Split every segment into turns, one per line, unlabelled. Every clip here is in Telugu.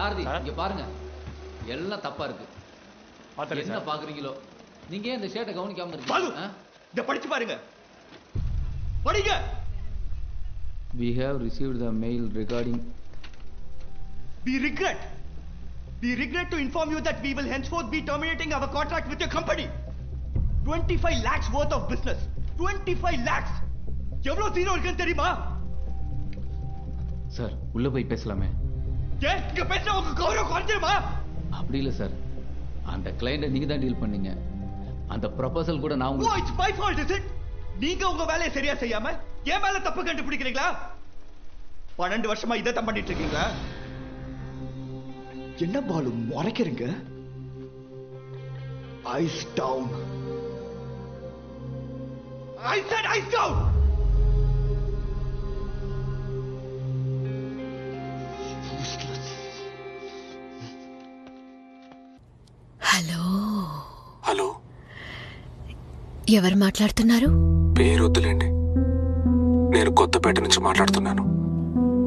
சாரதி இங்க பாருங்க, எல்லாம் தப்பா இருக்கு. என்ன பாக்குறீங்களோ? நீங்க ஏன் இந்த ஷேட்டை கவனிக்காம இருக்கீங்க?
இத படிச்சு பாருங்க, படிங்க.
We have received the mail regarding.
We regret to inform you that we will henceforth be terminating our contract with your company. 25 lakhs worth of business. 25 lakhs. எவ்வளவு ஜீரோ இருக்குன்னு தெரியுமா?
சார், உள்ள போய் பேசலாமே?
ஏன் இங்க பேசினா உங்க கௌரவம் குறைஞ்சிருமா?
அப்படி இல்ல சார், அந்த கிளையண்ட்டை நீங்க தான் டீல் பண்ணீங்க. அந்த ப்ரொபோசல் கூட நான் உங்களுக்கு.
It's my fault, is it? நீங்க உங்க வேலையை சரியா செய்யாம என் மேல தப்பு கண்டுபிடிக்கிறீங்களா? 12 வருஷமா இதை தான் பண்ணிட்டு இருக்கீங்களா? என்ன பாலு முறைக்கிறீங்க? Eyes down. I said eyes down.
Hello,
ఎవరు మాట్లాడుతున్నారు?
పేరు వద్దులేండి. నేను కొత్తపేట నుంచి మాట్లాడుతున్నాను.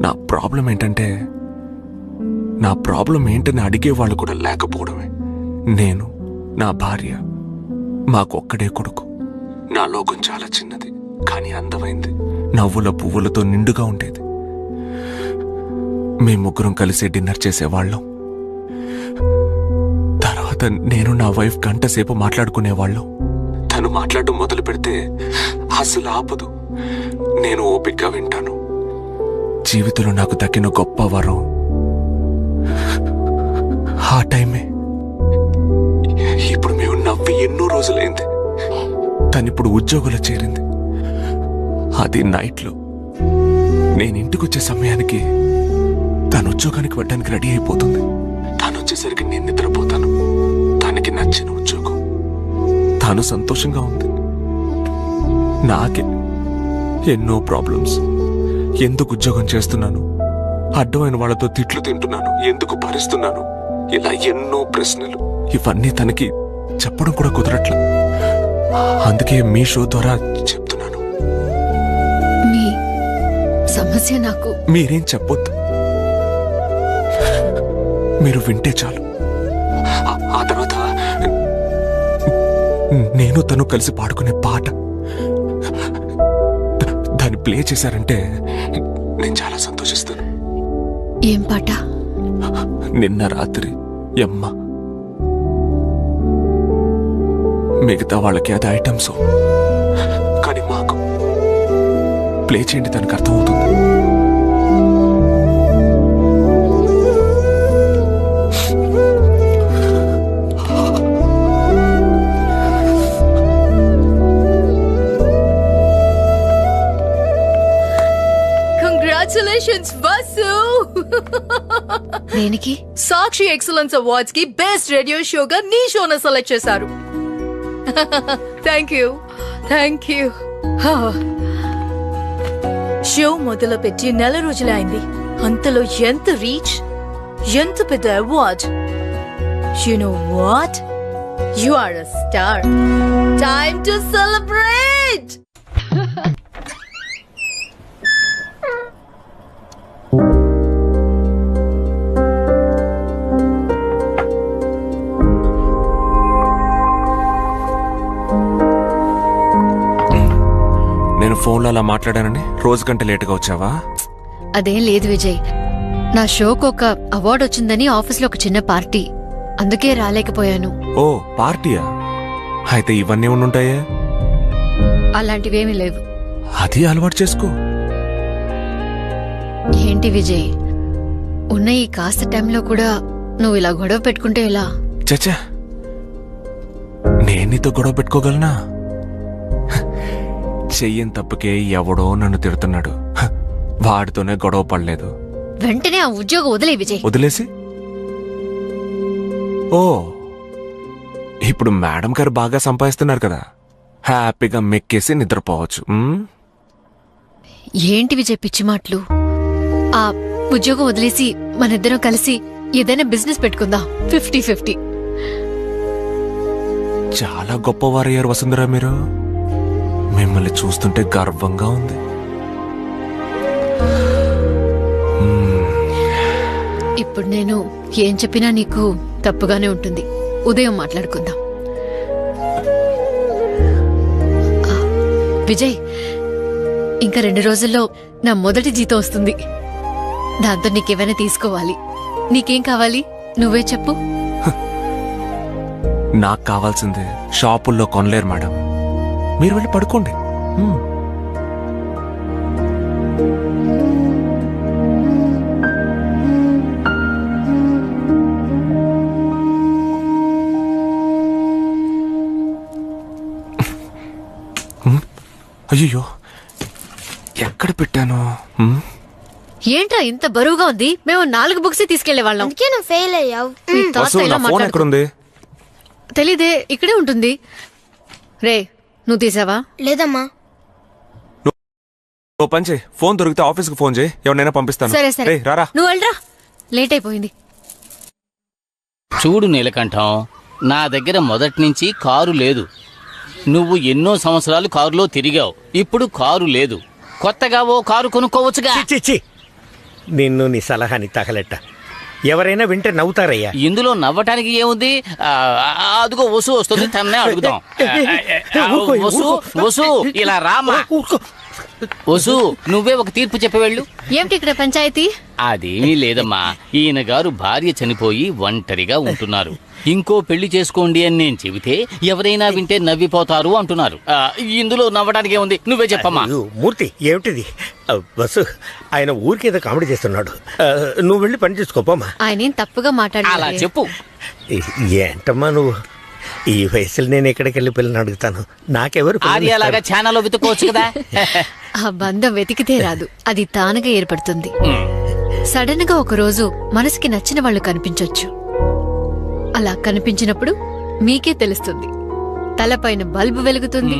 నా ప్రాబ్లం ఏంటని అడిగేవాళ్ళు కూడా లేకపోవడమే. నేను, నా భార్య, మాకొక్కడే కొడుకు. నా లోకం చాలా చిన్నది, కానీ అందమైంది. నవ్వుల పువ్వులతో నిండుగా ఉండేది. మేము ముగ్గురం కలిసి డిన్నర్ చేసేవాళ్ళం. తర్వాత నేను నా వైఫ్ గంట సేపు మాట్లాడుకునేవాళ్ళం. తను మాట్లాడడం మొదలు పెడితే అసలు ఆపదు. నేను ఓపికగా వింటాను. జీవితంలో నాకు దక్కిన గొప్ప వరం ఆ టైమే. ఇప్పుడు మేము నవ్వి ఎన్నో రోజులైంది. తనిప్పుడు ఉద్యోగంలో చేరింది. అది నైట్లో. నేను ఇంటికి వచ్చే సమయానికి తను ఉద్యోగానికి వెళ్ళడానికి రెడీ అయిపోతుంది. తను వచ్చేసరికి నేను నిద్రపోతాను. తనకి నచ్చిన ఉద్యోగం, తాను సంతోషంగా ఉంది. నాకే ఎన్నో ప్రాబ్లమ్స్. ఎందుకు ఉద్యోగం చేస్తున్నాను, అడ్డమైన వాళ్ళతో తిట్లు తింటున్నాను, ఎందుకు భరిస్తున్నాను, ఇలా ఎన్నో ప్రశ్నలు. ఇవన్నీ తనకి చెప్పడం కూడా కుదరట్లా. అందుకే మీ షో ద్వారా చెప్తున్నాను.
మీ సమస్య నాకు.
మీరేం చెప్పొద్దు, మీరు వింటే చాలు. ఆ తర్వాత నేను తను కలిసి పాడుకునే పాట దాన్ని ప్లే చేశారంటే నేను చాలా సంతోషిస్తాను.
ఏం పాట?
నిన్న రాత్రి యమ్మ. మిగతా వాళ్ళకి అది ఐటమ్స్, కానీ మాకు ప్లే చేయండి, తనకు అర్థమవుతుంది.
Congratulations, Vasu!
దేనికి?
సాక్షి ఎక్సలెన్స్ అవార్డ్స్ కి బెస్ట్ రేడియో షోగా నీ షోను సెలెక్ట్ చేశారు. Thank you. షో మొదలు పెట్టి నెల రోజులే అయింది. అంతలో ఎంత రీచ్, ఎంత పెద్ద award. You know what? You are a star. Time to celebrate!
నేను ఫోన్లో అలా మాట్లాడానని రోజు గంట లేటుగా వచ్చావా?
అదేం లేదు విజయ్, నా షోకు ఒక అవార్డు వచ్చిందని ఆఫీస్లో ఒక చిన్న పార్టీ, అందుకే రాలేకపోయాను.
ఓ పార్టీయా? అయితే ఇవన్నీ ఉండుంటాయే.
అలాంటివేమీ లేవు.
అది అలవాటు చేసుకో.
ఏంటి విజయ్, ఉన్న ఈ కాస్త టైంలో కూడా నువ్వు ఇలా గొడవ పెట్టుకుంటే ఎలా?
చచ్చా, నేను నీతో గొడవ పెట్టుకోగలనా? చెయ్యని తప్పుకే ఎవడో నన్ను తిడుతున్నాడు. వాడితోనే గొడవ పడలేదు.
వెంటనే ఆ ఉద్యోగం వదిలే విజయ్.
వదిలేసి? ఓ, ఇప్పుడు మేడం గారు బాగా సంపాదిస్తున్నారు కదా, హ్యాపీగా మెక్కేసి నిద్రపోవచ్చు.
ఏంటి విజయ్ పిచ్చి మాటలు? ఆ ఉద్యోగం వదిలేసి మనిద్దరం కలిసి ఏదైనా బిజినెస్ పెట్టుకుందాం. 50-50.
చాలా గొప్పవారయ్యారు వసుంధరా మీరు. మిమ్మల్ని చూస్తుంటే గర్వంగా ఉంది.
ఇప్పుడు నేను ఏం చెప్పినా నీకు తప్పుగానే ఉంటుంది. ఉదయం మాట్లాడుకుందాం. విజయ్, ఇంకా 2 రోజుల్లో నా మొదటి జీతం వస్తుంది. దాంతో నీకేమైనా తీసుకోవాలి. నీకేం కావాలి నువ్వే చెప్పు.
నాకు కావాల్సింది షాపుల్లో కొనలేరు మేడం. మీరు వెళ్ళి పడుకోండి. అయ్యో, ఎక్కడ పెట్టాను?
ఏంట్రా ఇంత బరువుగా ఉంది? మేము 4 బుక్స్ తీసుకెళ్లే వాళ్ళం.
అందుకే నువ్వు ఫెయిల్ అయ్యావు.
ఫోన్ ఎక్కడుంది?
తెలీదే, ఇక్కడే ఉంటుంది. రే, నువ్వు తీసావా?
లేదమ్మా.
ఓ పని చేయి, ఫోన్ దొరికితే ఆఫీస్కి ఫోన్ చేయి, ఎవరినైనా పంపిస్తాను.
సరే సరే,
రేయ్, రారా.
నువ్వు వెళ్ళరా, లేట్ అయిపోయింది.
చూడు నీలకంఠం, నా దగ్గర మొదటి నుంచి కారు లేదు. నువ్వు ఎన్నో సంవత్సరాలు కారులో తిరిగావు, ఇప్పుడు కారు లేదు. కొత్తగా ఓ కారు కొనుక్కోవచ్చుగా.
చి నిన్ను నీ సలహాని తగలెట్ట. ఎవరైనా వింటే నవ్వుతారయ్యా.
ఇందులో నవ్వటానికి ఏముంది? అదిగో వసు వస్తుంది, తన్నే అడుగుదాం. వసు ఇలా రామా. వసు, నువ్వే ఒక తీర్పు చెప్పి వెళ్ళు.
ఏమిటి ఇక్కడ పంచాయతీ?
అదేమీ లేదమ్మా, ఈయన గారు భార్య చనిపోయి ఒంటరిగా ఉంటున్నారు. ఇంకో పెళ్లి చేసుకోండి అని నేను చెబితే ఎవరైనా వింటే నవ్విపోతారు అంటున్నారు. ఇందులో నవ్వడానికి ఏముంది? నువ్వే చెప్పమ్మా.
మూర్తి, ఏమిటిది? బస్సు ఆయన ఊరికేదో కామెడీ చేస్తున్నాడు. నువ్వు వెళ్ళి పని చేసుకోపోమా.
ఆయన తప్పుగా మాట్లాడాలి.
అలా చెప్పు.
ఏంటమ్మా నువ్వు? ఈ వయసులో నేను ఎక్కడికి వెళ్ళి పిల్లని అడుగుతాను. నాకెవరు?
ఆర్యలాగా ఛానల్ వెతుకోవచ్చు కదా.
ఆ బంధం వెతికితే రాదు, అది తానుగా ఏర్పడుతుంది. సడన్ గా ఒక రోజు మనసుకి నచ్చిన వాళ్ళు కనిపించొచ్చు. అలా కనిపించినప్పుడు మీకే తెలుస్తుంది. తలపైన బల్బు వెలుగుతుంది,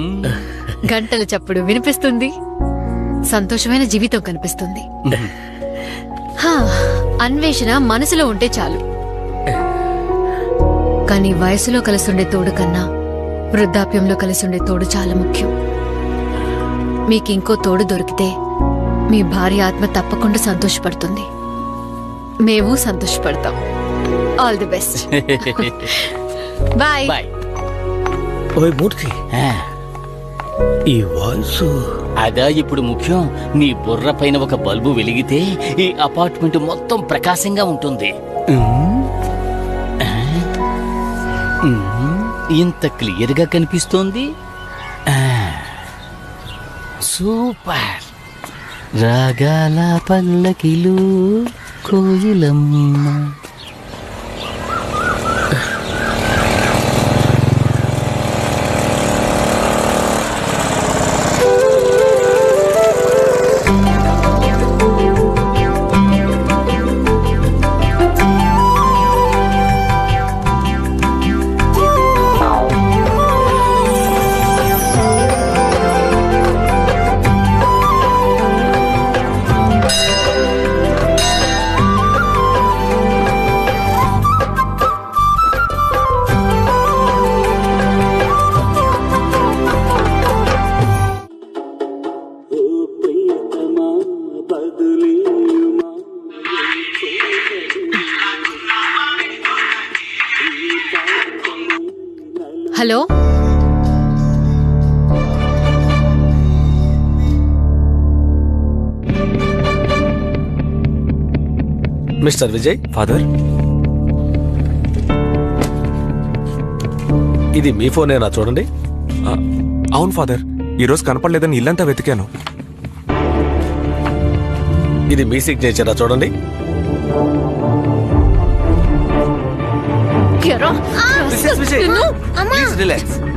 గంటల చప్పుడు వినిపిస్తుంది, సంతోషమైన జీవితం కనిపిస్తుంది. అన్వేషణ మనసులో ఉంటే చాలు. కానీ వయసులో కలిసుండే తోడు కన్నా వృద్ధాప్యంలో కలిసుండే తోడు చాలా ముఖ్యం. మీకింకో తోడు దొరికితే మీ భార్య ఆత్మ తప్పకుండా సంతోషపడుతుంది. మేము సంతోషపడతాం. All the best. బాయ్.
ఓయ్ మూర్తి, ఈ వాయిస్
అదా ఇప్పుడు ముఖ్యం. నీ బుర్ర పైన ఒక బల్బు వెలిగితే ఈ అపార్ట్మెంట్ మొత్తం ప్రకాశంగా ఉంటుంది. ఇంత క్లియర్ గా కనిపిస్తోంది. సూపర్. రాగాల పల్లకిలు కోయిలమ్మ.
Hello,
mister Vijay.
ఫాదర్,
ఇది మీ ఫోనేనా? చూడండి.
అవును ఫాదర్, ఈరోజు కనపడలేదని ఇల్లంతా వెతికాను.
ఇది మీ సిగ్నేచరా? చూడండి.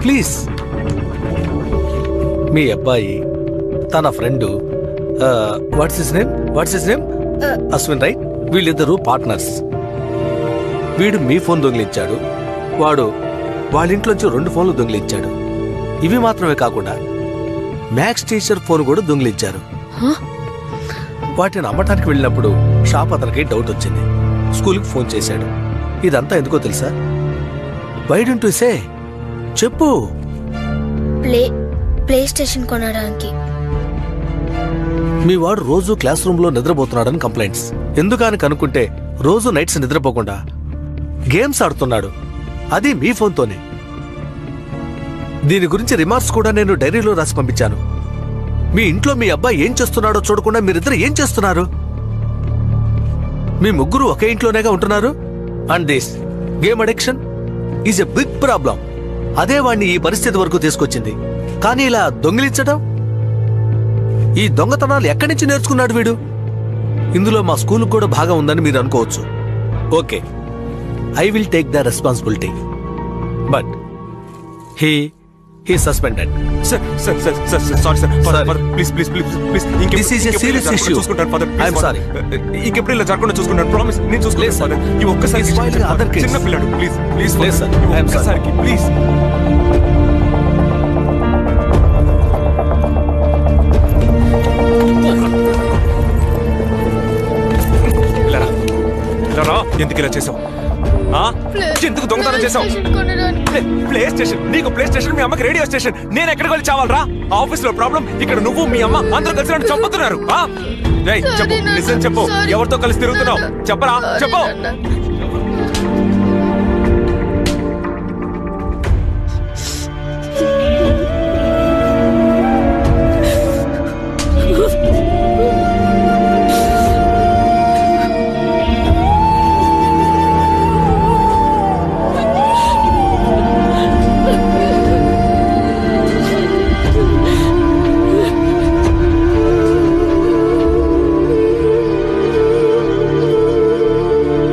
ప్లీజ్. మీ అబ్బాయి తన friend what's his name Ashwin, right? వీళ్ళిద్దరూ పార్ట్నర్స్. వీడు మీ ఫోన్ దొంగిలించాడు, వాడు వాళ్ళ ఇంట్లోంచి 2 ఫోన్లు దొంగిలించాడు. ఇవి మాత్రమే కాకుండా మ్యాథ్స్ టీచర్ ఫోన్ కూడా దొంగిలించారు. వాటిని అమ్మటానికి వెళ్ళినప్పుడు షాప్ అతనికి డౌట్ వచ్చింది. స్కూల్కి ఫోన్ చేశాడు. ఇదంతా ఎందుకో తెలుసా? Why don't you say? చెప్పు.
ప్లే స్టేషన్ కొనడానికి.
మీ వాడు రోజు క్లాస్ రూమ్ లో నిద్రపోతున్నాడని కంప్లైంట్స్. ఎందుకని కనుక్కుంటే రోజు నైట్స్ నిద్రపోకుండా గేమ్స్ ఆడుతున్నాడు, అది మీ ఫోన్తోనే. దీని గురించి రిమార్క్స్ కూడా నేను డైరీలో రాసి పంపించాను. మీ ఇంట్లో మీ అబ్బాయి ఏం చేస్తున్నాడో చూడకుండా మీరిద్దరు ఏం చేస్తున్నారు? మీ ముగ్గురు ఒకే ఇంట్లోనేగా ఉంటున్నారు. And this game addiction is a big problem. అదే వాణ్ణి ఈ పరిస్థితి వరకు తీసుకొచ్చింది. కానీ ఇలా దొంగిలించడం, ఈ దొంగతనాలు ఎక్కడి నుంచి నేర్చుకున్నాడు వీడు? ఇందులో మా స్కూల్ కూడా భాగం ఉందని మీరు అనుకోవచ్చు. Okay, I will take the responsibility, but he suspended.
Sir sorry sir, father please please please please.
This is a serious issue.
చూసుకుంటాను ఫాదర్.
I am sorry.
ఇంకెప్పుడు ఇలా జరగకుండా చూసుకుంటాను, ప్రామిస్. నేను చూసుకుంటాను ఫాదర్. ఈ ఒక్కసారి చిన్న పిల్లాడు, ప్లీజ్ ప్లీజ్
లేదు sir, I am sorry.
Please. ఎందుకు ఇలా చేసావు? ఎందుకు దొంగతనం చేసావు? ప్లే స్టేషన్, నీకు ప్లే స్టేషన్, మీ అమ్మకి రేడియో స్టేషన్. నేను ఎక్కడికి వెళ్ళి చావాలరా? ఆఫీస్ లో ప్రాబ్లం, ఇక్కడ నువ్వు మీ అమ్మ అందరూ కలిసి నన్ను చంపుతున్నారు. చెప్పు, నిజం చెప్పు, ఎవరితో కలిసి తిరుగుతున్నావు? చెప్పరా, చెప్పు.